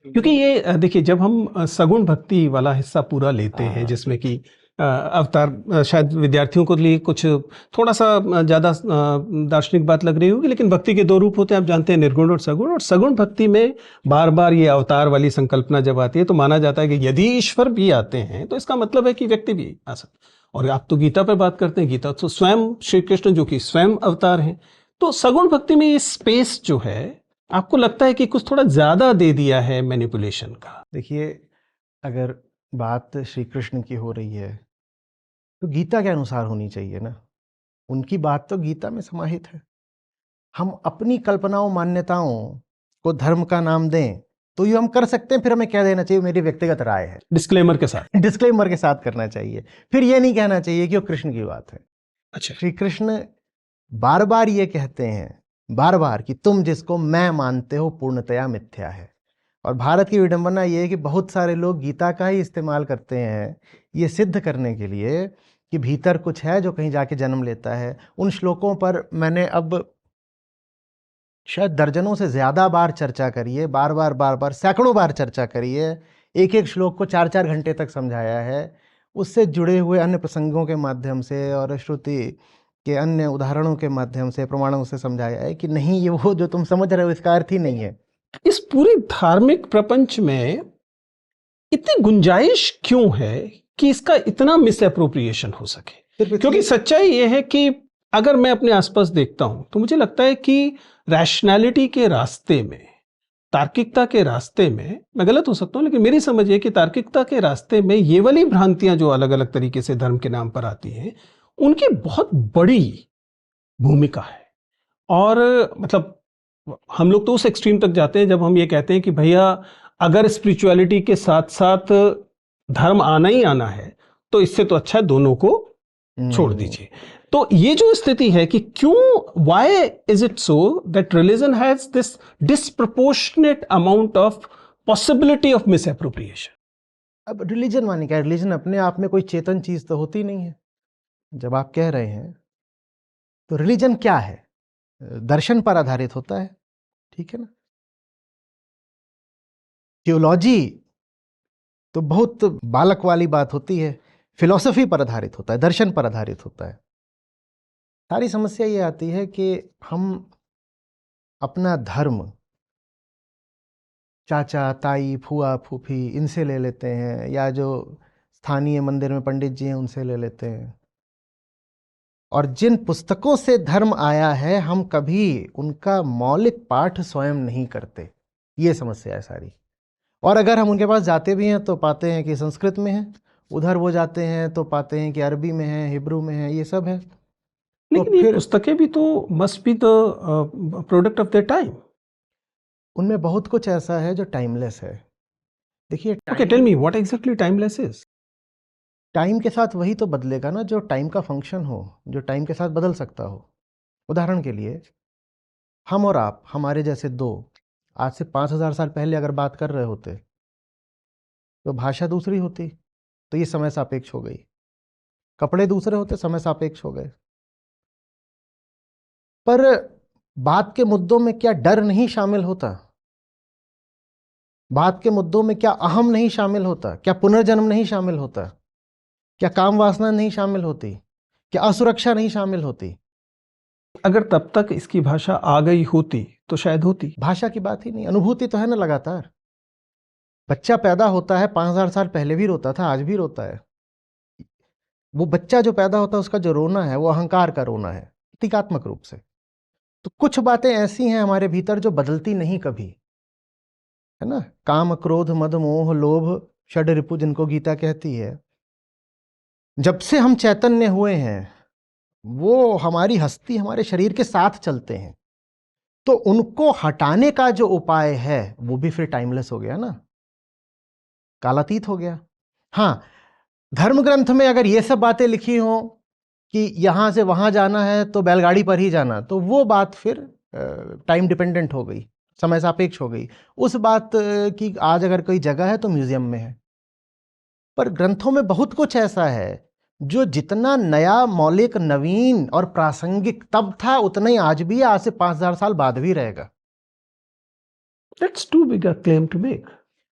क्योंकि ये देखिए जब हम सगुण भक्ति वाला हिस्सा पूरा लेते हैं जिसमें कि अवतार शायद विद्यार्थियों को लिए कुछ थोड़ा सा ज़्यादा दार्शनिक बात लग रही होगी, लेकिन भक्ति के दो रूप होते हैं, आप जानते हैं, निर्गुण और सगुण भक्ति में बार बार ये अवतार वाली संकल्पना जब आती है तो माना जाता है कि यदि ईश्वर भी आते हैं तो इसका मतलब है कि व्यक्ति भी आ सकता। और आप तो गीता पर बात करते हैं, गीता तो स्वयं श्री कृष्ण जो कि स्वयं अवतार हैं। तो सगुण भक्ति में ये स्पेस जो है, आपको लगता है कि कुछ थोड़ा ज्यादा दे दिया है मैनिपुलेशन का? देखिए, अगर बात श्री कृष्ण की हो रही है तो गीता के अनुसार होनी चाहिए ना। उनकी बात तो गीता में समाहित है। हम अपनी कल्पनाओं मान्यताओं को धर्म का नाम दें तो ये हम कर सकते हैं, फिर हमें कह देना चाहिए मेरी व्यक्तिगत राय है, डिस्क्लेमर के साथ। डिस्क्लेमर के साथ करना चाहिए। फिर ये नहीं कहना चाहिए कि वो कृष्ण की बात है। अच्छा, श्री कृष्ण बार बार ये कहते हैं, बार बार, कि तुम जिसको मैं मानते हो पूर्णतया मिथ्या है। और भारत की विडंबना ये है कि बहुत सारे लोग गीता का ही इस्तेमाल करते हैं ये सिद्ध करने के लिए कि भीतर कुछ है जो कहीं जाके जन्म लेता है। उन श्लोकों पर मैंने अब शायद दर्जनों से ज़्यादा बार चर्चा करी है, बार बार सैकड़ों बार चर्चा करी है। एक एक श्लोक को 4-4 घंटे तक समझाया है, उससे जुड़े हुए अन्य प्रसंगों के माध्यम से और श्रुति के अन्य उदाहरणों के माध्यम से, प्रमाणों से समझाया है कि नहीं, ये वो जो तुम समझ रहे हो इसका अर्थ ही नहीं है। इस पूरे धार्मिक प्रपंच में इतनी गुंजाइश क्यों है कि इसका इतना मिस एप्रोप्रिएशन हो सके? क्योंकि सच्चाई ये है कि अगर मैं अपने आसपास देखता हूं तो मुझे लगता है कि रैशनैलिटी के रास्ते में, तार्किकता के रास्ते में, मैं गलत हो सकता हूं लेकिन मेरी समझ है कि तार्किकता के रास्ते में ये वाली भ्रांतियां जो अलग अलग तरीके से धर्म के नाम पर आती हैं, उनकी बहुत बड़ी भूमिका है। और मतलब हम लोग तो उस एक्सट्रीम तक जाते हैं जब हम ये कहते हैं कि भैया अगर स्पिरिचुअलिटी के साथ साथ धर्म आना ही आना है तो इससे तो अच्छा है दोनों को छोड़ दीजिए। तो ये जो स्थिति है कि क्यों, why is it so that religion has this disproportionate amount of possibility of miss appropriation? अब रिलीजन माने क्या? रिलीजन अपने आप में कोई चेतन चीज तो होती नहीं है। जब आप कह रहे हैं तो रिलीजन क्या है? दर्शन पर आधारित होता है, ठीक है ना। थियोलॉजी तो बहुत बालक वाली बात होती है, फिलॉसफी पर आधारित होता है, दर्शन पर आधारित होता है। सारी समस्या ये आती है कि हम अपना धर्म चाचा ताई फूआ फूफी इनसे ले लेते हैं, या जो स्थानीय मंदिर में पंडित जी हैं उनसे ले लेते हैं। और जिन पुस्तकों से धर्म आया है हम कभी उनका मौलिक पाठ स्वयं नहीं करते। ये समस्या है सारी। और अगर हम उनके पास जाते भी हैं तो पाते हैं कि संस्कृत में है, उधर वो जाते हैं तो पाते हैं कि अरबी में है, हिब्रू में है, ये सब है। लेकिन ये पुस्तकें भी तो must be the product of the time. उनमें बहुत कुछ ऐसा है जो टाइमलेस है। देखिए, okay, tell me what exactly timeless is? Time के साथ वही तो बदलेगा ना जो टाइम का फंक्शन हो, जो टाइम के साथ बदल सकता हो। उदाहरण के लिए, हम और आप, हमारे जैसे दो, आज से 5000 साल पहले अगर बात कर रहे होते तो भाषा दूसरी होती, तो ये समय सापेक्ष हो गई। कपड़े दूसरे होते, समय सापेक्ष हो गए। पर बात के मुद्दों में क्या डर नहीं शामिल होता? बात के मुद्दों में क्या अहम नहीं शामिल होता? क्या पुनर्जन्म नहीं शामिल होता? क्या काम वासना नहीं शामिल होती? क्या असुरक्षा नहीं शामिल होती? अगर तब तक इसकी भाषा आ गई होती तो शायद होती। भाषा की बात ही नहीं, अनुभूति तो है ना लगातार। बच्चा पैदा होता है, 5000 साल पहले भी रोता था, आज भी रोता है। वो बच्चा जो पैदा होता है उसका जो रोना है वो अहंकार का रोना है, प्रतीकात्मक रूप से। तो कुछ बातें ऐसी हैं हमारे भीतर जो बदलती नहीं कभी, है ना। काम क्रोध मद मोह लोभ षड रिपु जिनको गीता कहती है, जब से हम चैतन्य हुए हैं वो हमारी हस्ती हमारे शरीर के साथ चलते हैं। तो उनको हटाने का जो उपाय है वो भी फिर टाइमलेस हो गया ना, कालातीत हो गया। हाँ, धर्म ग्रंथ में अगर ये सब बातें लिखी हों कि यहां से वहां जाना है तो बैलगाड़ी पर ही जाना, तो वो बात फिर टाइम डिपेंडेंट हो गई, समय सापेक्ष हो गई। उस बात की आज अगर कोई जगह है तो म्यूजियम में है। पर ग्रंथों में बहुत कुछ ऐसा है जो जितना नया मौलिक नवीन और प्रासंगिक तब था उतना ही आज भी, आज से 5000 साल बाद भी रहेगा। That's too big a claim to make.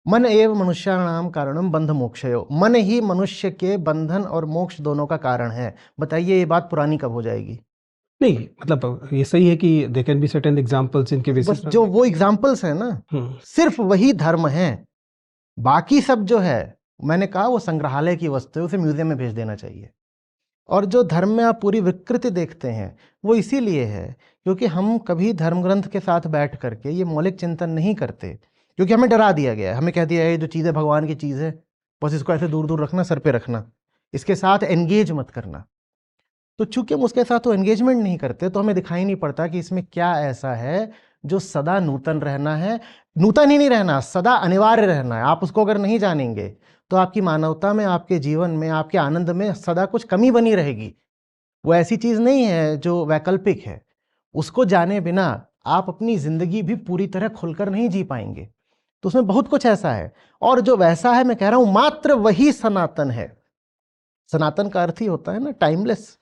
मन एव मनुष्याणाम कारणम बंध मोक्षयो, मन ही मनुष्य के बंधन और मोक्ष दोनों का कारण है। बताइए ये बात पुरानी कब हो जाएगी? नहीं, मतलब ये सही है कि they can be certain examples इनके बस बेसिस जो वो एग्जाम्पल्स है ना, सिर्फ वही धर्म है। बाकी सब जो है, मैंने कहा वो संग्रहालय की वस्तु है, उसे म्यूजियम में भेज देना चाहिए। और जो धर्म में आप पूरी विकृति देखते हैं वो इसीलिए है क्योंकि हम कभी धर्म ग्रंथ के साथ बैठ करके ये मौलिक चिंतन नहीं करते, क्योंकि हमें डरा दिया गया है। हमें कह दिया है ये जो चीज़ है भगवान की चीज़ है, बस इसको ऐसे दूर दूर रखना, सर पे रखना, इसके साथ एंगेज मत करना। तो चूंकि हम उसके साथ तो एंगेजमेंट नहीं करते, तो हमें दिखाई नहीं पड़ता कि इसमें क्या ऐसा है जो सदा नूतन रहना है। नूतन ही नहीं रहना, सदा अनिवार्य रहना है। आप उसको अगर नहीं जानेंगे तो आपकी मानवता में, आपके जीवन में, आपके आनंद में सदा कुछ कमी बनी रहेगी। वो ऐसी चीज़ नहीं है जो वैकल्पिक है। उसको जाने बिना आप अपनी जिंदगी भी पूरी तरह खुलकर नहीं जी पाएंगे। तो उसमें बहुत कुछ ऐसा है, और जो वैसा है, मैं कह रहा हूं, मात्र वही सनातन है। सनातन का अर्थ ही होता है ना टाइमलेस,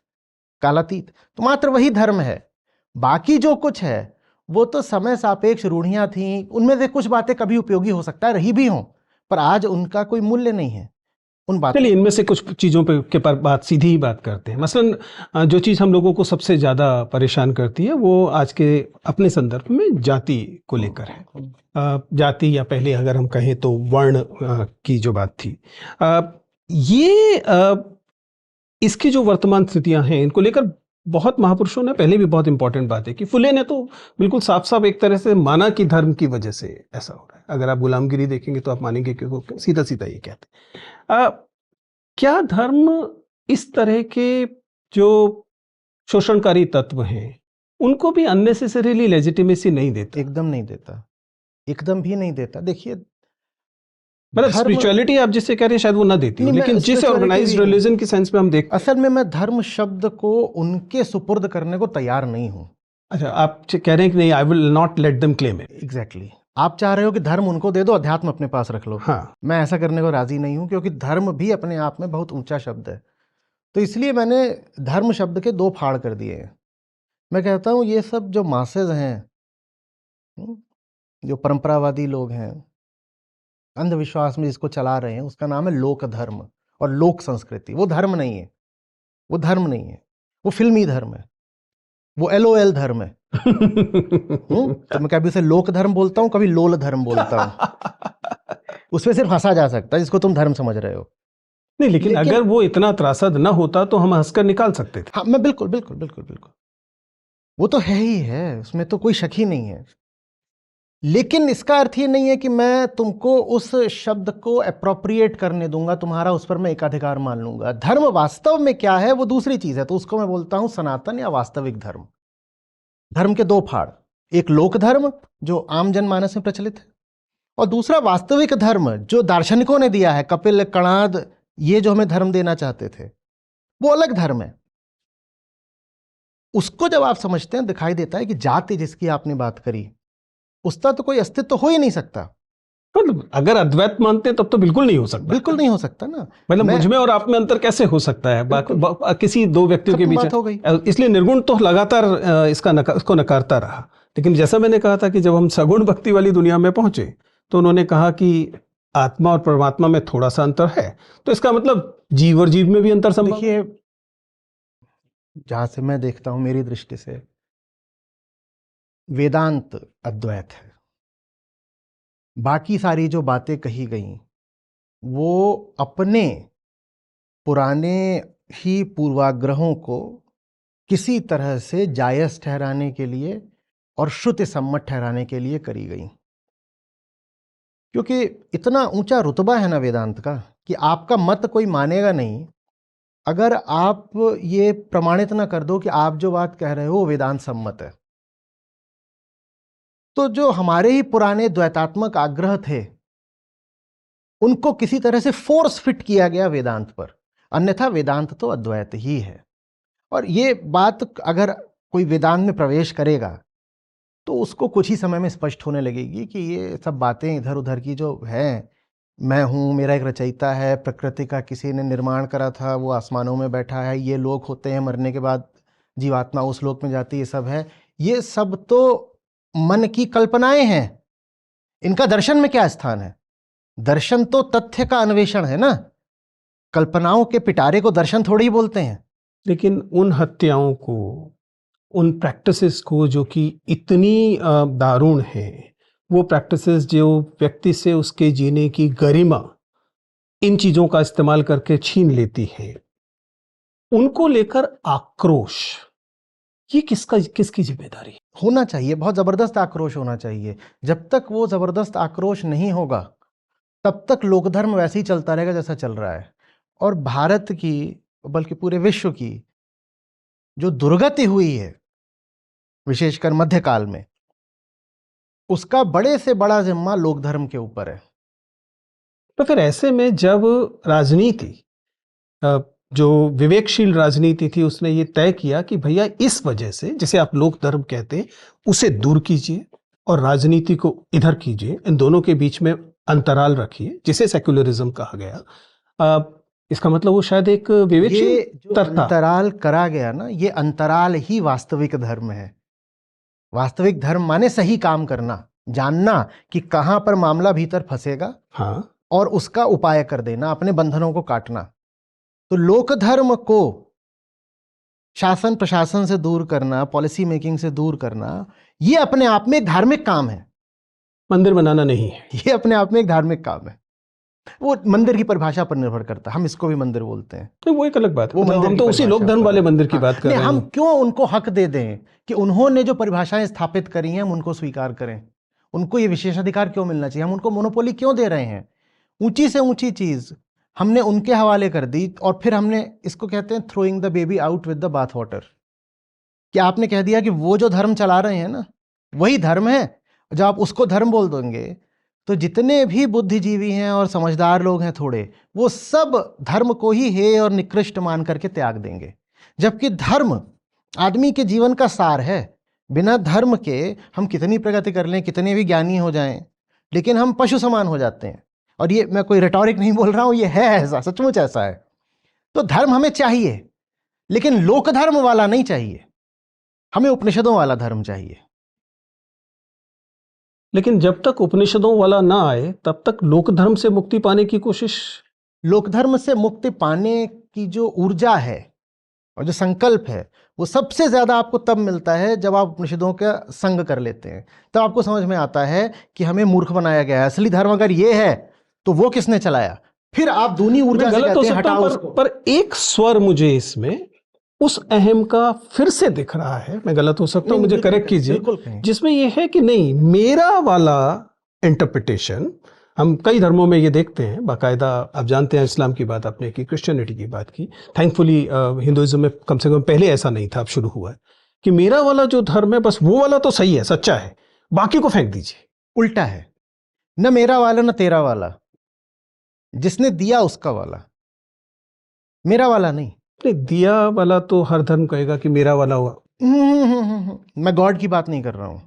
कालातीत। तो मात्र वही धर्म है। बाकी जो कुछ है वो तो समय सापेक्ष रूढ़ियां थी, उनमें से कुछ बातें कभी उपयोगी हो सकता है रही भी हों, पर आज उनका कोई मूल्य नहीं है उन बातों। चलिए इनमें से कुछ चीज़ों पे के पर बात सीधी ही बात करते हैं। मसलन जो चीज़ हम लोगों को सबसे ज़्यादा परेशान करती है वो आज के अपने संदर्भ में जाति को लेकर है। जाति, या पहले अगर हम कहें तो वर्ण की जो बात थी, इसकी जो वर्तमान स्थितियां हैं इनको लेकर बहुत महापुरुषों ने पहले भी बहुत इंपॉर्टेंट बात है कि फुले ने तो बिल्कुल साफ साफ एक तरह से माना कि धर्म की वजह से ऐसा हो रहा है। अगर आप गुलामगिरी देखेंगे तो आप मानेंगे कि वो सीधा सीधा ये कहते हैं। क्या धर्म इस तरह के जो शोषणकारी तत्व हैं उनको भी अननेसेसरीली लेजिटिमेसी नहीं देता? एकदम नहीं देता, एकदम भी नहीं देता। देखिए, मतलब स्पिरिचुअलिटी आप जिससे कह रहे हैं शायद वो ना देती हो, लेकिन जिस ऑर्गेनाइज्ड रिलीजन के सेंस में हम देखते, असल में मैं धर्म शब्द को उनके सुपुर्द करने को तैयार नहीं हूं। अच्छा, आप कह रहे हैं कि नहीं, I will not let them claim it. Exactly. आप चाह रहे हो कि धर्म उनको दे दो, अध्यात्म अपने पास रख लो। हाँ, मैं ऐसा करने को राजी नहीं हूं, क्योंकि धर्म भी अपने आप में बहुत ऊंचा शब्द है। तो इसलिए मैंने धर्म शब्द के दो फाड़ कर दिए हैं। मैं कहता हूं ये सब जो मासेज हैं, जो परंपरावादी लोग हैं, अंधविश्वास में जिसको चला रहे हैं, उसका नाम है लोक धर्म और लोक संस्कृति। वो धर्म नहीं है, वो धर्म नहीं है, वो फिल्मी धर्म है, वो LOL धर्म है। तो मैं कभी उसे लोक धर्म बोलता हूं, कभी लोल धर्म बोलता हूं। उसमें सिर्फ हंसा जा सकता है जिसको तुम धर्म समझ रहे हो। नहीं, लेकिन अगर वो इतना त्रासद ना होता तो हम हंसकर निकाल सकते थे। हाँ, मैं बिल्कुल बिल्कुल बिल्कुल बिल्कुल, वो तो है ही है, उसमें तो कोई शक ही नहीं है। लेकिन इसका अर्थ ये नहीं है कि मैं तुमको उस शब्द को अप्रोप्रिएट करने दूंगा, तुम्हारा उस पर मैं एकाधिकार मान लूंगा। धर्म वास्तव में क्या है वो दूसरी चीज है, तो उसको मैं बोलता हूं सनातन या वास्तविक धर्म। धर्म के दो फाड़, एक लोक धर्म जो आम जनमानस में प्रचलित है, और दूसरा वास्तविक धर्म जो दार्शनिकों ने दिया है, कपिल, कणाद, ये जो हमें धर्म देना चाहते थे, वो अलग धर्म है। उसको जब आप समझते हैं, दिखाई देता है कि जाति जिसकी आपने बात करी, उसका तो कोई अस्तित्व हो ही नहीं सकता। मतलब अगर अद्वैत मानते हैं तब तो बिल्कुल नहीं हो सकता। बिल्कुल नहीं हो सकता ना। मतलब मुझ में और आप में अंतर कैसे हो सकता है किसी दो व्यक्तियों के बीच? हो गई। इसलिए निर्गुण तो लगातार इसको नकारता रहा। लेकिन जैसा मैंने कहा था कि जब हम सगुण भक्ति वाली दुनिया में पहुंचे तो उन्होंने कहा कि आत्मा और परमात्मा में थोड़ा सा अंतर है, तो इसका मतलब जीव और जीव में भी अंतर संभव। देखिए, जहां से मैं देखता हूं, मेरी दृष्टि से वेदांत अद्वैत है। बाकी सारी जो बातें कही गई वो अपने पुराने ही पूर्वाग्रहों को किसी तरह से जायज ठहराने के लिए और श्रुति सम्मत ठहराने के लिए करी गई। क्योंकि इतना ऊंचा रुतबा है ना वेदांत का कि आपका मत कोई मानेगा नहीं अगर आप ये प्रमाणित ना कर दो कि आप जो बात कह रहे हो वो वेदांत सम्मत है। तो जो हमारे ही पुराने द्वैतात्मक आग्रह थे उनको किसी तरह से फोर्स फिट किया गया वेदांत पर, अन्यथा वेदांत तो अद्वैत ही है। और ये बात अगर कोई वेदांत में प्रवेश करेगा तो उसको कुछ ही समय में स्पष्ट होने लगेगी कि ये सब बातें इधर उधर की जो हैं, मैं हूँ, मेरा एक रचयिता है, प्रकृति का किसी ने निर्माण करा था, वो आसमानों में बैठा है, ये लोग होते हैं, मरने के बाद जीवात्मा उस लोक में जाती है, ये सब है। ये सब तो मन की कल्पनाएं हैं, इनका दर्शन में क्या स्थान है? दर्शन तो तथ्य का अन्वेषण है ना, कल्पनाओं के पिटारे को दर्शन थोड़ी ही बोलते हैं। लेकिन उन हत्याओं को, उन प्रैक्टिसेस को जो कि इतनी दारुण हैं, वो प्रैक्टिसेस जो व्यक्ति से उसके जीने की गरिमा इन चीजों का इस्तेमाल करके छीन लेती हैं, उनको लेकर आक्रोश, ये किसकी जिम्मेदारी है? होना चाहिए, बहुत जबरदस्त आक्रोश होना चाहिए। जब तक वो जबरदस्त आक्रोश नहीं होगा तब तक लोकधर्म वैसे ही चलता रहेगा जैसा चल रहा है। और भारत की, बल्कि पूरे विश्व की जो दुर्गति हुई है, विशेषकर मध्यकाल में, उसका बड़े से बड़ा जिम्मा लोकधर्म के ऊपर है। तो फिर ऐसे में जब राजनीति, जो विवेकशील राजनीति थी, उसने ये तय किया कि भैया इस वजह से, जिसे आप लोक धर्म कहते हैं, उसे दूर कीजिए और राजनीति को इधर कीजिए, इन दोनों के बीच में अंतराल रखिए, जिसे सेक्युलरिज्म कहा गया, इसका मतलब वो शायद एक विवेकशील जो अंतराल करा गया ना, ये अंतराल ही वास्तविक धर्म है। वास्तविक धर्म माने सही काम करना, जानना कि कहां पर मामला भीतर फंसेगा, हाँ, और उसका उपाय कर देना, अपने बंधनों को काटना। तो लोक धर्म को शासन प्रशासन से दूर करना, पॉलिसी मेकिंग से दूर करना, ये अपने आप में एक धार्मिक काम है। मंदिर बनाना नहीं है, ये अपने आप में एक धार्मिक काम है। वो मंदिर की परिभाषा पर निर्भर करता है, हम इसको भी मंदिर बोलते हैं, तो वो एक अलग बात है। वो हम तो उसी लोक धर्म वाले मंदिर की बात कर रहे हैं। हम क्यों उनको हक दे दें कि उन्होंने जो परिभाषाएं स्थापित करी हैं हम उनको स्वीकार करें? उनको ये विशेषाधिकार क्यों मिलना चाहिए? हम उनको मोनोपोली क्यों दे रहे हैं? ऊंची से ऊंची चीज हमने उनके हवाले कर दी, और फिर हमने इसको कहते हैं throwing the baby out with the bath water. कि आपने कह दिया कि वो जो धर्म चला रहे हैं ना, वही धर्म है। जब आप उसको धर्म बोल देंगे तो जितने भी बुद्धिजीवी हैं और समझदार लोग हैं थोड़े, वो सब धर्म को ही हेय और निकृष्ट मान करके त्याग देंगे। जबकि धर्म आदमी के जीवन का सार है। बिना धर्म के हम कितनी प्रगति कर लें, कितने भी ज्ञानी हो जाएं, लेकिन हम पशु समान हो जाते हैं। और ये मैं कोई रेटोरिक नहीं बोल रहा हूं, ये है ऐसा, सचमुच ऐसा है। तो धर्म हमें चाहिए, लेकिन लोक धर्म वाला नहीं चाहिए, हमें उपनिषदों वाला धर्म चाहिए। लेकिन जब तक उपनिषदों वाला ना आए तब तक लोक धर्म से मुक्ति पाने की कोशिश, लोक धर्म से मुक्ति पाने की जो ऊर्जा है और जो संकल्प है, वो सबसे ज्यादा आपको तब मिलता है जब आप उपनिषदों का संग कर लेते हैं। तब आपको समझ में आता है कि हमें मूर्ख बनाया गया है। असली धर्म अगर ये है तो वो किसने चलाया? फिर आप दूनी ऊर्जा से कहते हैं हटाओ उसको। पर एक स्वर मुझे इसमें उस अहम का फिर से दिख रहा है, मैं गलत हो सकता हूं, मुझे करेक्ट कीजिए, जिसमें यह है कि नहीं, मेरा वाला इंटरप्रिटेशन, हम कई धर्मों में ये देखते हैं बाकायदा। आप जानते हैं, इस्लाम की बात आपने की, क्रिश्चियनिटी की बात की, थैंकफुली हिंदुइज्म में कम से कम पहले ऐसा नहीं था, अब शुरू हुआ है कि मेरा वाला जो धर्म है बस वो वाला तो सही है, सच्चा है, बाकी को फेंक दीजिए। उल्टा है, न मेरा वाला न तेरा वाला, जिसने दिया उसका वाला, मेरा वाला नहीं। दिया वाला तो हर धर्म कहेगा कि मेरा वाला हुआ। मैं गॉड की बात नहीं कर रहा हूं,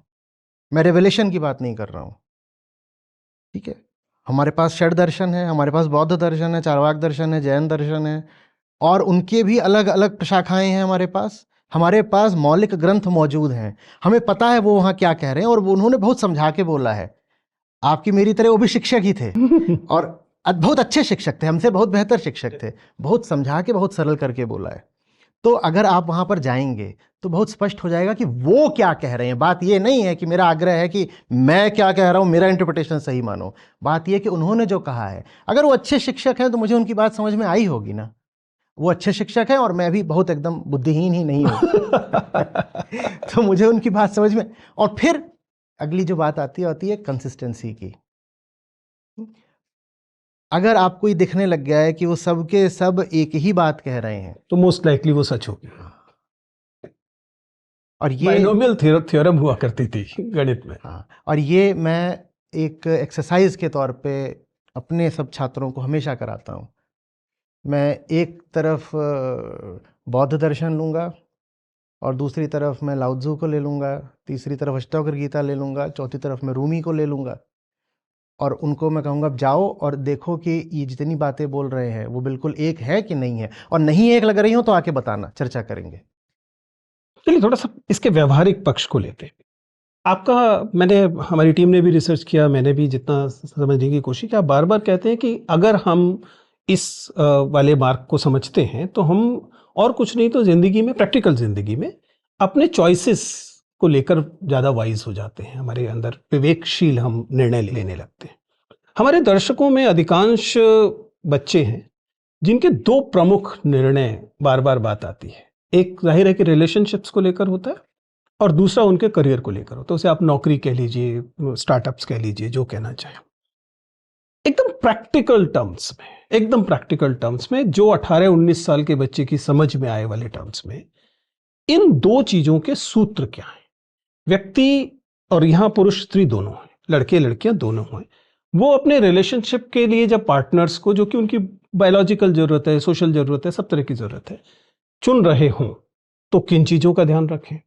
मैं रेवलेशन की बात नहीं कर रहा हूं, ठीक है। हमारे पास षड दर्शन है, हमारे पास बौद्ध दर्शन है, चारवाक दर्शन है, जैन दर्शन है, और उनके भी अलग अलग शाखाएं हैं हमारे पास। हमारे पास मौलिक ग्रंथ मौजूद हैं, हमें पता है वो वहां क्या कह रहे हैं, और उन्होंने बहुत समझा के बोला है। आपकी मेरी तरह वो भी शिक्षक ही थे और बहुत अच्छे शिक्षक थे, हमसे बहुत बेहतर शिक्षक थे, बहुत समझा के बहुत सरल करके बोला है। तो अगर आप वहां पर जाएंगे तो बहुत स्पष्ट हो जाएगा कि वो क्या कह रहे हैं। बात ये नहीं है कि मेरा आग्रह है कि मैं क्या कह रहा हूं मेरा इंटरप्रिटेशन सही मानो, बात ये कि उन्होंने जो कहा है, अगर वो अच्छे शिक्षक हैं तो मुझे उनकी बात समझ में आई होगी ना। वो अच्छे शिक्षक हैं और मैं भी बहुत एकदम बुद्धिहीन ही नहीं हूं तो मुझे उनकी बात समझ में। और फिर अगली जो बात आती है कंसिस्टेंसी की। अगर आपको ये दिखने लग गया है कि वो सब के सब एक ही बात कह रहे हैं तो मोस्ट लाइकली वो सच होगी। और ये बाइनोमियल थ्योरम हुआ करती थी गणित में। हाँ, और ये मैं एक एक्सरसाइज के तौर पे अपने सब छात्रों को हमेशा कराता हूँ। मैं एक तरफ बौद्ध दर्शन लूँगा और दूसरी तरफ मैं लाओ त्ज़ू को ले लूँगा, तीसरी तरफ अष्टावक्र गीता ले लूँगा, चौथी तरफ मैं रूमी को ले लूँगा, और उनको मैं कहूँगा अब जाओ और देखो कि ये जितनी बातें बोल रहे हैं वो बिल्कुल एक है कि नहीं है, और नहीं एक लग रही हो तो आके बताना, चर्चा करेंगे। चलिए थोड़ा सा इसके व्यवहारिक पक्ष को लेते हैं। आपका, मैंने, हमारी टीम ने भी रिसर्च किया, मैंने भी जितना समझने की कोशिश की, आप बार बार कहते हैं कि अगर हम इस वाले मार्क को समझते हैं तो हम और कुछ नहीं तो ज़िंदगी में, प्रैक्टिकल ज़िंदगी में अपने चॉइसेस को लेकर ज़्यादा वाइज हो जाते हैं, हमारे अंदर विवेकशील हम निर्णय लेने लगते हैं। हमारे दर्शकों में अधिकांश बच्चे हैं जिनके दो प्रमुख निर्णय बार बार बात आती है। एक जाहिर है कि रिलेशनशिप्स को लेकर होता है और दूसरा उनके करियर को लेकर होता है। उसे आप नौकरी कह लीजिए, स्टार्टअप्स कह लीजिए, जो कहना चाहें। एकदम प्रैक्टिकल टर्म्स में, एकदम प्रैक्टिकल टर्म्स में, जो 18-19 साल के बच्चे की समझ में आए वाले टर्म्स में, इन दो चीजों के सूत्र क्या हैं? व्यक्ति, और यहां पुरुष स्त्री दोनों हैं, लड़के लड़कियां दोनों हैं, वो अपने रिलेशनशिप के लिए जब पार्टनर्स को, जो कि उनकी बायोलॉजिकल जरूरत है, सोशल जरूरत है, सब तरह की जरूरत है, चुन रहे हों तो किन चीजों का ध्यान रखें?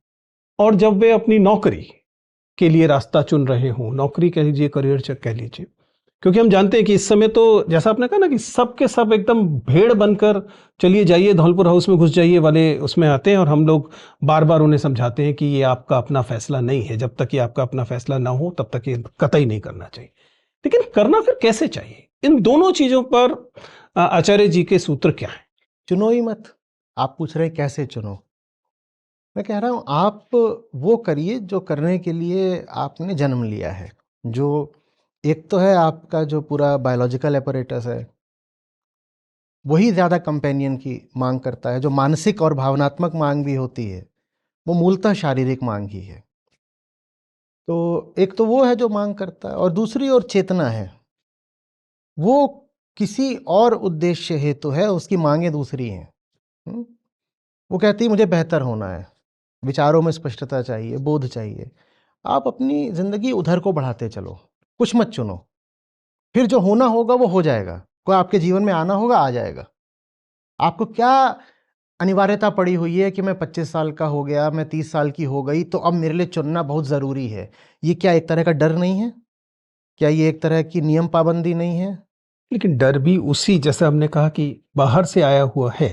और जब वे अपनी नौकरी के लिए रास्ता चुन रहे हों, नौकरी कह लीजिए, करियर चेक कह लीजिए, क्योंकि हम जानते हैं कि इस समय तो जैसा आपने कहा ना कि सब के सब एकदम भेड़ बनकर चलिए जाइए धौलपुर हाउस में घुस जाइए वाले उसमें आते हैं, और हम लोग बार बार उन्हें समझाते हैं कि ये आपका अपना फैसला नहीं है, जब तक ये आपका अपना फैसला ना हो तब तक ये कतई नहीं करना चाहिए। लेकिन करना फिर कैसे चाहिए? इन दोनों चीजों पर आचार्य जी के सूत्र क्या है? चुनो ही मत। आप पूछ रहे हैं कैसे चुनो, मैं कह रहा हूं आप वो करिए जो करने के लिए आपने जन्म लिया है। जो एक तो है आपका जो पूरा बायोलॉजिकल एपरेटस है, वही ज़्यादा कंपेनियन की मांग करता है। जो मानसिक और भावनात्मक मांग भी होती है वो मूलतः शारीरिक मांग ही है। तो एक तो वो है जो मांग करता है, और दूसरी ओर चेतना है, वो किसी और उद्देश्य हेतु है, उसकी मांगें दूसरी हैं। वो कहती है मुझे बेहतर होना है, विचारों में स्पष्टता चाहिए, बोध चाहिए। आप अपनी ज़िंदगी उधर को बढ़ाते चलो, कुछ मत चुनो, फिर जो होना होगा वो हो जाएगा। कोई आपके जीवन में आना होगा, आ जाएगा। आपको क्या अनिवार्यता पड़ी हुई है कि मैं 25 साल का हो गया, मैं 30 साल की हो गई, तो अब मेरे लिए चुनना बहुत ज़रूरी है? ये क्या एक तरह का डर नहीं है? क्या ये एक तरह की नियम पाबंदी नहीं है? लेकिन डर भी उसी, जैसे हमने कहा कि बाहर से आया हुआ है,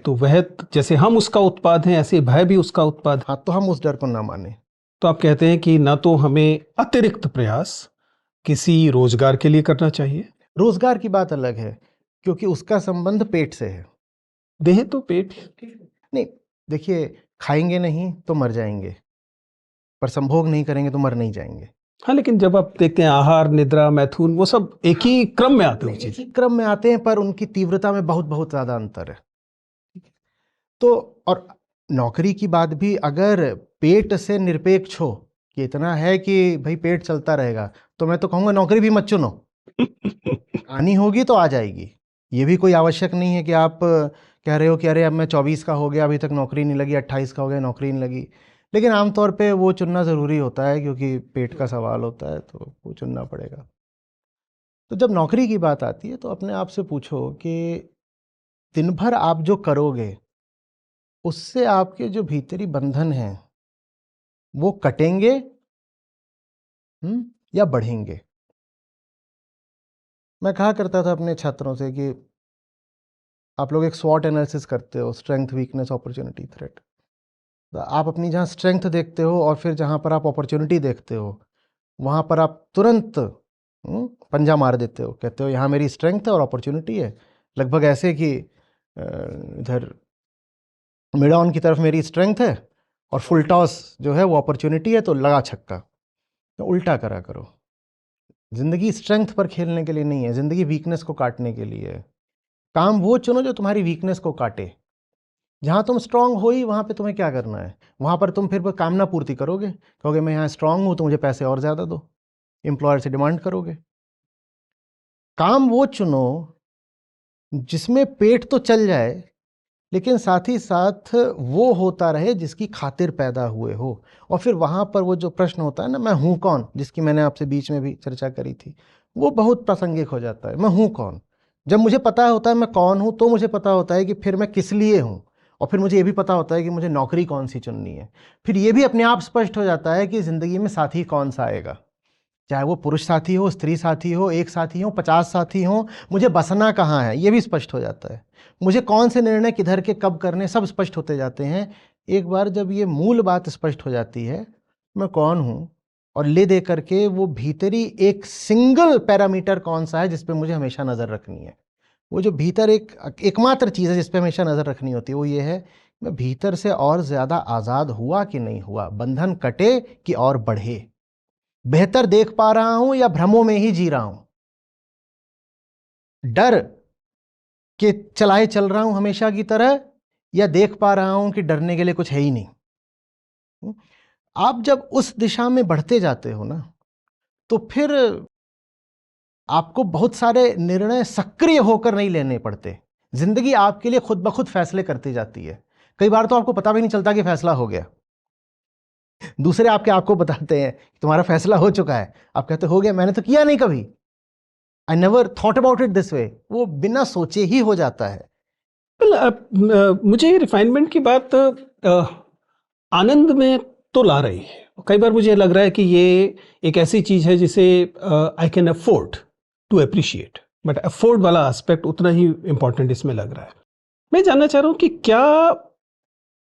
तो वह, जैसे हम उसका उत्पाद हैं, ऐसे भय भी उसका उत्पाद है। हाँ, तो हम उस डर को ना माने। तो आप कहते हैं कि ना तो हमें अतिरिक्त प्रयास किसी रोजगार के लिए करना चाहिए। रोजगार की बात अलग है, क्योंकि उसका संबंध पेट से है। देह तो पेट नहीं, देखिए, खाएंगे नहीं तो मर जाएंगे, पर संभोग नहीं करेंगे तो मर नहीं जाएंगे। हाँ, लेकिन जब आप देखते हैं आहार, निद्रा, मैथुन, वो सब एक ही क्रम में आते हैं। एक ही क्रम में आते हैं, पर उनकी तीव्रता में बहुत बहुत ज्यादा अंतर है। तो और नौकरी की बात भी अगर पेट से निरपेक्ष हो कि इतना है कि भाई पेट चलता रहेगा, तो मैं तो कहूँगा नौकरी भी मत चुनो। आनी होगी तो आ जाएगी। ये भी कोई आवश्यक नहीं है कि आप कह रहे हो कि अरे अब मैं 24 का हो गया, अभी तक नौकरी नहीं लगी, 28 का हो गया, नौकरी नहीं लगी। लेकिन आमतौर पे वो चुनना ज़रूरी होता है, क्योंकि पेट का सवाल होता है, तो वो चुनना पड़ेगा। तो जब नौकरी की बात आती है तो अपने आप से पूछो कि दिन भर आप जो करोगे उससे आपके जो भीतरी बंधन हैं वो कटेंगे या बढ़ेंगे। मैं कहा करता था अपने छात्रों से कि आप लोग एक स्वॉट एनालिसिस करते हो, स्ट्रेंथ, वीकनेस, अपॉर्चुनिटी, थ्रेट। तो आप अपनी जहाँ स्ट्रेंथ देखते हो और फिर जहाँ पर आप अपॉर्चुनिटी देखते हो, वहाँ पर आप तुरंत पंजा मार देते हो, कहते हो यहाँ मेरी स्ट्रेंथ है और अपॉर्चुनिटी है। लगभग ऐसे कि इधर मिड ऑन की तरफ मेरी स्ट्रेंथ है और फुल टॉस जो है वो अपॉर्चुनिटी है, तो लगा छक्का। तो उल्टा करा करो। ज़िंदगी स्ट्रेंथ पर खेलने के लिए नहीं है, ज़िंदगी वीकनेस को काटने के लिए है। काम वो चुनो जो तुम्हारी वीकनेस को काटे। जहाँ तुम स्ट्रांग हो ही वहाँ पे तुम्हें क्या करना है, वहाँ पर तुम फिर कामना पूर्ति करोगे, कहोगे मैं यहाँ स्ट्रांग हूँ तो मुझे पैसे और ज़्यादा दो, एम्प्लॉयर से डिमांड करोगे। काम वो चुनो जिसमें पेट तो चल जाए, लेकिन साथ ही साथ वो होता रहे जिसकी खातिर पैदा हुए हो। और फिर वहाँ पर वो जो प्रश्न होता है ना, मैं हूँ कौन, जिसकी मैंने आपसे बीच में भी चर्चा करी थी, वो बहुत प्रासंगिक हो जाता है। मैं हूँ कौन, जब मुझे पता होता है मैं कौन हूँ, तो मुझे पता होता है कि फिर मैं किस लिए हूँ, और फिर मुझे ये भी पता होता है कि मुझे नौकरी कौन सी चुननी है। फिर ये भी अपने आप स्पष्ट हो जाता है कि ज़िंदगी में साथी कौन सा आएगा, चाहे वो पुरुष साथी हो, स्त्री साथी हो, एक साथी हो, 50 साथी हो, मुझे बसना कहाँ है ये भी स्पष्ट हो जाता है। मुझे कौन से निर्णय किधर के कब करने, सब स्पष्ट होते जाते हैं। एक बार जब ये मूल बात स्पष्ट हो जाती है, मैं कौन हूँ, और ले दे करके वो भीतरी एक सिंगल पैरामीटर कौन सा है जिस पे मुझे हमेशा नज़र रखनी है। वो जो भीतर एकमात्र चीज़ है जिस पे हमेशा नज़र रखनी होती है वो ये है, मैं भीतर से और ज़्यादा आज़ाद हुआ कि नहीं हुआ, बंधन कटे कि और बढ़े, बेहतर देख पा रहा हूं या भ्रमों में ही जी रहा हूं, डर के चलाए चल रहा हूं हमेशा की तरह, या देख पा रहा हूं कि डरने के लिए कुछ है ही नहीं। आप जब उस दिशा में बढ़ते जाते हो ना, तो फिर आपको बहुत सारे निर्णय सक्रिय होकर नहीं लेने पड़ते, जिंदगी आपके लिए खुद ब खुद फैसले करती जाती है। कई बार तो आपको पता भी नहीं चलता कि फैसला हो गया, दूसरे आपको बताते हैं कि तुम्हारा फैसला हो चुका है, आप कहते हो गया, मैंने तो किया नहीं कभी, I never thought about it this way, वो बिना सोचे ही हो जाता है। मुझे रिफाइनमेंट की बात आनंद में तो ला रही है। कई बार मुझे लग रहा है कि ये एक ऐसी चीज है जिसे I can afford to appreciate, but afford वाला एस्पेक्ट उतना ही इंपॉर्टेंट इसमें लग रहा है। मैं जानना चाह रहा हूं कि क्या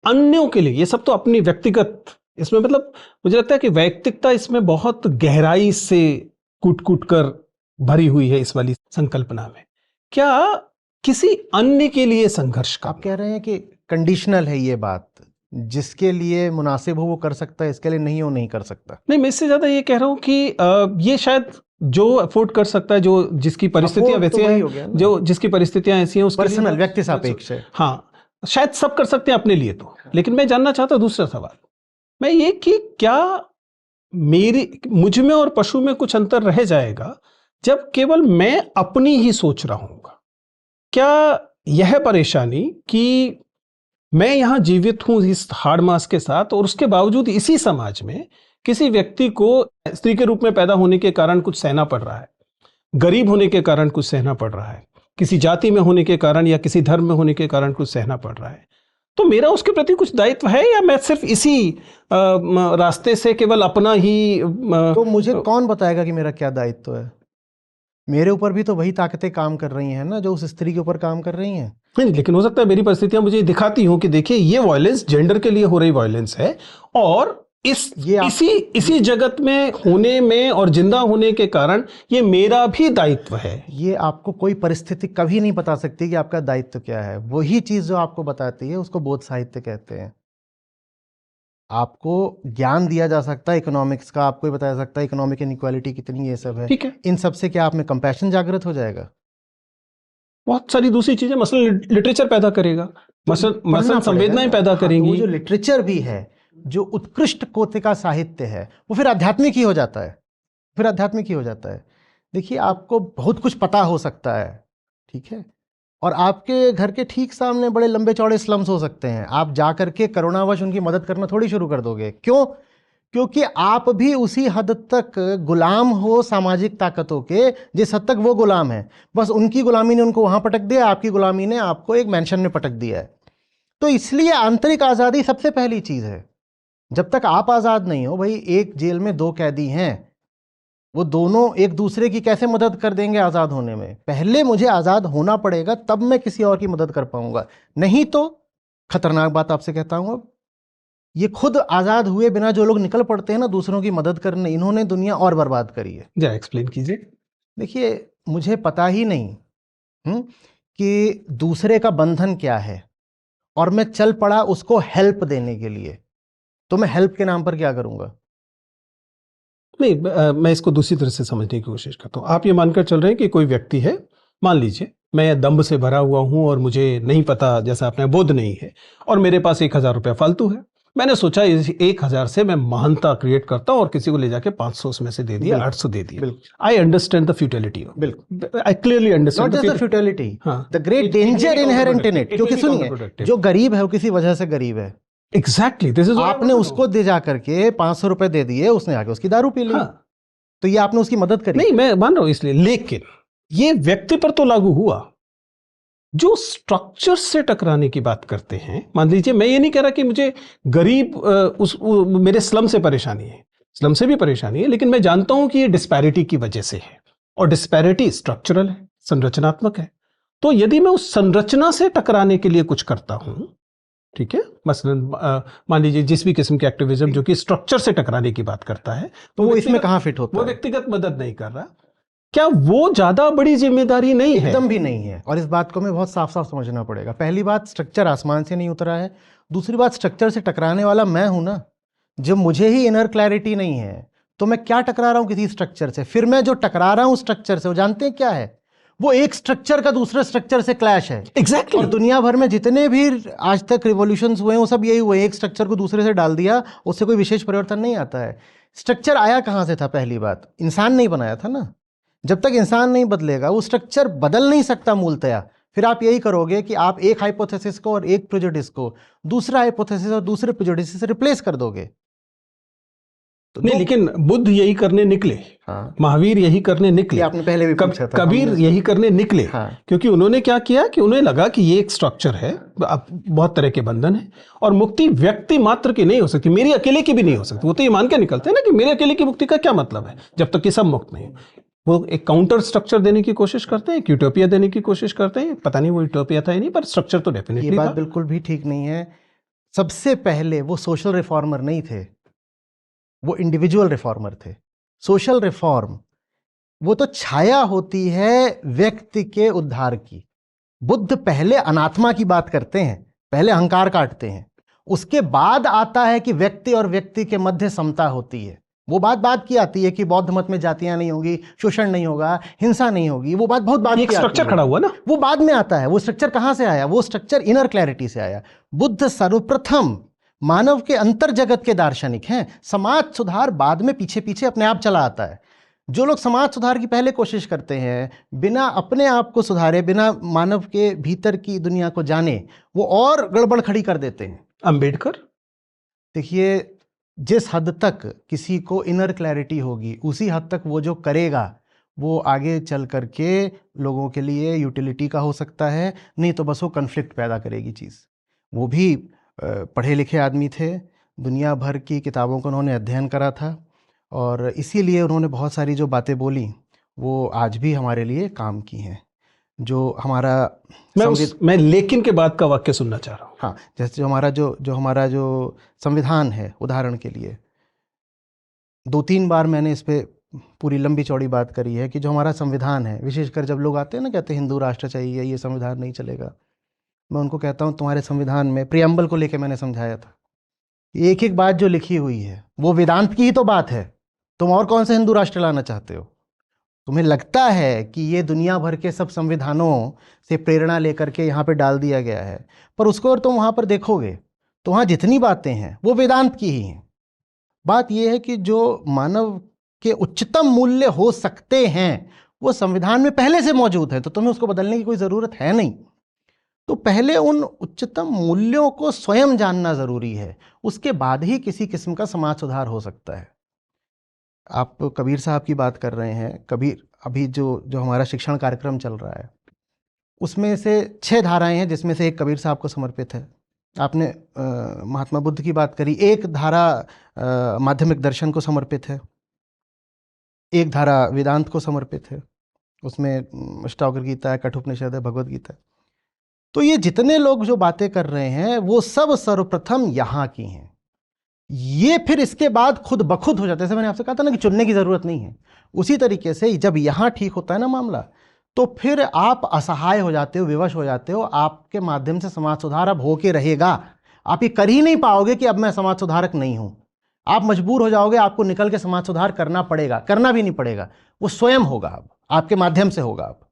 अन्यों के लिए, ये सब तो अपनी व्यक्तिगत, इसमें मतलब मुझे लगता है कि वैयक्तिकता इसमें बहुत गहराई से कूट कूट कर भरी हुई है इस वाली संकल्पना में, क्या किसी अन्य के लिए संघर्ष का? आप कह रहे हैं कि कंडीशनल है ये बात, जिसके लिए मुनासिब हो वो कर सकता है, इसके लिए नहीं हो नहीं कर सकता। नहीं, मैं इससे ज्यादा ये कह रहा हूं कि ये शायद जो अफोर्ड कर सकता है, जो जिसकी परिस्थितियां वैसी हैं, जो जिसकी परिस्थितियां ऐसी हैं, उसके पर्सनल, व्यक्ति सापेक्ष है। हाँ, शायद सब कर सकते हैं अपने लिए तो, लेकिन मैं जानना चाहता हूं दूसरा सवाल, मैं ये कि क्या मुझ में और पशु में कुछ अंतर रह जाएगा जब केवल मैं अपनी ही सोच रहा हूंगा? क्या यह परेशानी कि मैं यहां जीवित हूं इस हाड़ मास के साथ, और उसके बावजूद इसी समाज में किसी व्यक्ति को स्त्री के रूप में पैदा होने के कारण कुछ सहना पड़ रहा है, गरीब होने के कारण कुछ सहना पड़ रहा है, किसी जाति में होने के कारण या किसी धर्म में होने के कारण कुछ सहना पड़ रहा है, तो मेरा उसके प्रति कुछ दायित्व है, या मैं सिर्फ इसी रास्ते से केवल अपना ही तो मुझे कौन बताएगा कि मेरा क्या दायित्व है? मेरे ऊपर भी तो वही ताकतें काम कर रही हैं ना जो उस स्त्री के ऊपर काम कर रही हैं। नहीं, लेकिन हो सकता है मेरी परिस्थितियां मुझे दिखाती हूं कि देखिए ये वायलेंस जेंडर के लिए हो रही वायलेंस है, और इसी जगत में होने में और जिंदा होने के कारण ये मेरा भी दायित्व है। ये आपको कोई परिस्थिति कभी नहीं बता सकती कि आपका दायित्व क्या है। वही चीज जो आपको बताती है उसको बोध साहित्य कहते हैं। आपको ज्ञान दिया जा सकता है इकोनॉमिक्स का, आपको बताया सकता है इकोनॉमिक इनइक्वालिटी कितनी, ये सब है, ठीक है। इन सब से क्या आप में कंपैशन जागृत हो जाएगा? बहुत सारी दूसरी चीजें, मसलन लिटरेचर पैदा करेगा, मसलन संवेदनाएं पैदा करेंगी। वो जो लिटरेचर भी है, जो उत्कृष्ट कोटि का साहित्य है, वो फिर आध्यात्मिक ही हो जाता है, फिर आध्यात्मिक ही हो जाता है। देखिए, आपको बहुत कुछ पता हो सकता है, ठीक है, और आपके घर के ठीक सामने बड़े लंबे चौड़े स्लम्स हो सकते हैं, आप जा करके करुणावश उनकी मदद करना थोड़ी शुरू कर दोगे। क्यों? क्योंकि आप भी उसी हद तक गुलाम हो सामाजिक ताकतों के जिस हद तक वो गुलाम है। बस उनकी गुलामी ने उनको वहां पटक दिया, आपकी गुलामी ने आपको एक मैंशन में पटक दिया है। तो इसलिए आंतरिक आज़ादी सबसे पहली चीज़ है। जब तक आप आज़ाद नहीं हो, भाई एक जेल में दो कैदी हैं, वो दोनों एक दूसरे की कैसे मदद कर देंगे आज़ाद होने में? पहले मुझे आज़ाद होना पड़ेगा, तब मैं किसी और की मदद कर पाऊंगा। नहीं तो खतरनाक बात आपसे कहता हूं, अब ये खुद आज़ाद हुए बिना जो लोग निकल पड़ते हैं ना दूसरों की मदद करने, इन्होंने दुनिया और बर्बाद करी है। जरा एक्सप्लेन कीजिए। देखिए, मुझे पता ही नहीं कि दूसरे का बंधन क्या है, और मैं चल पड़ा उसको हेल्प देने के लिए, तो मैं हेल्प के नाम पर क्या करूंगा? नहीं, मैं इसको दूसरी तरह से समझने की कोशिश करता हूँ। आप ये मानकर चल रहे हैं कि कोई व्यक्ति है, मान लीजिए मैं दम्भ से भरा हुआ हूँ और मुझे नहीं पता, जैसा आपने, बोध नहीं है, और मेरे पास 1,000 रुपया फालतू है। मैंने सोचा इस 1,000 से मैं महानता क्रिएट करता हूँ और किसी को ले जाके 500 उसमें से दे दिया, 800 दे दिया। I understand the futility. बिल्कुल, I clearly understand not just the futility, the great danger inherent in it. क्योंकि सुनिए, जो गरीब है वो किसी वजह से गरीब है। एग्जैक्टली, दिस इज, आपने उसको दे जा करके 500 रुपए दे दिए, उसने आके उसकी दारू पी ली। तो ये आपने उसकी मदद करी? नहीं, मैं मान रहा हूं इसलिए, लेकिन ये व्यक्ति पर तो लागू हुआ। जो स्ट्रक्चर से टकराने की बात करते हैं, मान लीजिए, मैं ये नहीं कह रहा कि मुझे गरीब मेरे स्लम से परेशानी है, स्लम से भी परेशानी है, लेकिन मैं जानता हूं कि ये डिस्पैरिटी की वजह से है, और डिस्पैरिटी स्ट्रक्चरल है, संरचनात्मक है। तो यदि मैं उस संरचना से टकराने के लिए कुछ करता हूं, ठीक है, मसलन मान लीजिए जिस भी किस्म के एक्टिविज्म जो कि स्ट्रक्चर से टकराने की बात करता है, तो वो इसमें कहाँ फिट होता है? वो व्यक्तिगत मदद नहीं कर रहा, क्या वो ज्यादा बड़ी जिम्मेदारी नहीं है? एकदम भी नहीं है। और इस बात को हमें बहुत साफ साफ समझना पड़ेगा। पहली बात, स्ट्रक्चर आसमान से नहीं उतरा है। दूसरी बात, स्ट्रक्चर से टकराने वाला मैं हूं ना। जब मुझे ही इनर क्लैरिटी नहीं है तो मैं क्या टकरा रहा हूं किसी स्ट्रक्चर से? फिर मैं जो टकरा रहा हूं स्ट्रक्चर से, वो जानते हैं क्या है? वो एक स्ट्रक्चर का दूसरे स्ट्रक्चर से क्लैश है। एग्जैक्टली। और दुनिया भर में जितने भी आज तक रिवॉल्यूशंस हुए हैं वो सब यही हुए, एक स्ट्रक्चर को दूसरे से डाल दिया, उससे कोई विशेष परिवर्तन नहीं आता है। स्ट्रक्चर आया कहां से था? पहली बात, इंसान नहीं बनाया था ना। जब तक इंसान नहीं बदलेगा वो स्ट्रक्चर बदल नहीं सकता मूलतया। फिर आप यही करोगे कि आप एक हाइपोथेसिस को और एक प्रेजुडिस को दूसरा हाइपोथेसिस और दूसरे प्रेजुडिस से रिप्लेस कर दोगे। तो नहीं, लेकिन बुद्ध यही करने निकले, हाँ, महावीर यही करने निकले, आपने पहले भी पूछा था, कबीर यही करने निकले। हाँ। क्योंकि उन्होंने क्या किया कि उन्हें लगा कि ये एक स्ट्रक्चर है, अब बहुत तरह के बंधन है और मुक्ति व्यक्ति मात्र की नहीं हो सकती, मेरी अकेले की भी नहीं हो सकती। वो तो ये मान के निकलते हैं ना कि मेरे अकेले की मुक्ति का क्या मतलब है जब तक कि सब मुक्त नहीं। वो एक काउंटर स्ट्रक्चर देने की कोशिश करते हैं, एक यूटोपिया देने की कोशिश करते हैं। पता नहीं वो यूटोपिया था या नहीं, पर स्ट्रक्चर तो डेफिनेटली ये बात था। बिल्कुल भी ठीक नहीं है। सबसे पहले वो सोशल रिफॉर्मर नहीं थे, वो इंडिविजुअल रिफॉर्मर थे। सोशल रिफॉर्म वो तो छाया होती है व्यक्ति के उद्धार की। बुद्ध पहले अनात्मा की बात करते हैं, पहले अहंकार काटते हैं, उसके बाद आता है कि व्यक्ति और व्यक्ति के मध्य समता होती है। वो बात की आती है कि बौद्ध मत में जातियां नहीं होगी, शोषण नहीं होगा, हिंसा नहीं होगी। वो बात बहुत बाद की स्ट्रक्चर खड़ा हुआ ना, वो बाद में आता है। वो स्ट्रक्चर कहां से आया? वो स्ट्रक्चर इनर क्लैरिटी से आया। बुद्ध सर्वप्रथम मानव के अंतर जगत के दार्शनिक हैं। समाज सुधार बाद में पीछे पीछे अपने आप चला आता है। जो लोग समाज सुधार की पहले कोशिश करते हैं बिना अपने आप को सुधारे, बिना मानव के भीतर की दुनिया को जाने, वो और गड़बड़ खड़ी कर देते हैं। अंबेडकर, देखिए, जिस हद तक किसी को इनर क्लैरिटी होगी उसी हद तक वो जो करेगा वो आगे चल करके लोगों के लिए यूटिलिटी का हो सकता है, नहीं तो बस वो कन्फ्लिक्ट पैदा करेगी चीज़। वो भी पढ़े लिखे आदमी थे, दुनिया भर की किताबों को उन्होंने अध्ययन करा था और इसीलिए उन्होंने बहुत सारी जो बातें बोली वो आज भी हमारे लिए काम की हैं। जो हमारा मैं लेकिन के बाद का वाक्य सुनना चाह रहा हूँ। हाँ, जैसे जो हमारा जो संविधान है, उदाहरण के लिए 2-3 बार मैंने इस पे पूरी लंबी चौड़ी बात करी है कि जो हमारा संविधान है, विशेषकर जब लोग आते हैं ना कहते हैं हिंदू राष्ट्र चाहिए, ये संविधान नहीं चलेगा, मैं उनको कहता हूँ तुम्हारे संविधान में प्रियम्बल को लेके मैंने समझाया था, एक एक बात जो लिखी हुई है वो वेदांत की ही तो बात है। तुम और कौन सा हिंदू राष्ट्र लाना चाहते हो? तुम्हें लगता है कि ये दुनिया भर के सब संविधानों से प्रेरणा लेकर के यहाँ पे डाल दिया गया है, पर उसको और तुम वहाँ पर देखोगे तो वहाँ जितनी बातें हैं वो वेदांत की ही हैं। बात यह है कि जो मानव के उच्चतम मूल्य हो सकते हैं वो संविधान में पहले से मौजूद है, तो तुम्हें उसको बदलने की कोई ज़रूरत है नहीं। तो पहले उन उच्चतम मूल्यों को स्वयं जानना ज़रूरी है, उसके बाद ही किसी किस्म का समाज सुधार हो सकता है। आप कबीर साहब की बात कर रहे हैं। कबीर, अभी जो हमारा शिक्षण कार्यक्रम चल रहा है उसमें से 6 धाराएं हैं जिसमें से एक कबीर साहब को समर्पित है। आपने महात्मा बुद्ध की बात करी, एक धारा माध्यमिक दर्शन को समर्पित है, एक धारा वेदांत को समर्पित है, उसमें अष्टावक्र गीता है, कठोपनिषद है, भगवद गीता है। तो ये जितने लोग जो बातें कर रहे हैं वो सब सर्वप्रथम यहाँ की हैं। ये फिर इसके बाद खुद ब खुद हो जाता है। जैसे मैंने आपसे कहा था ना कि चुनने की ज़रूरत नहीं है, उसी तरीके से जब यहाँ ठीक होता है ना मामला, तो फिर आप असहाय हो जाते हो, विवश हो जाते हो। आपके माध्यम से समाज सुधार अब होके रहेगा। आप ये कर ही नहीं पाओगे कि अब मैं समाज सुधारक नहीं हूँ। आप मजबूर हो जाओगे, आपको निकल के समाज सुधार करना पड़ेगा। करना भी नहीं पड़ेगा, वो स्वयं होगा, अब आपके माध्यम से होगा। अब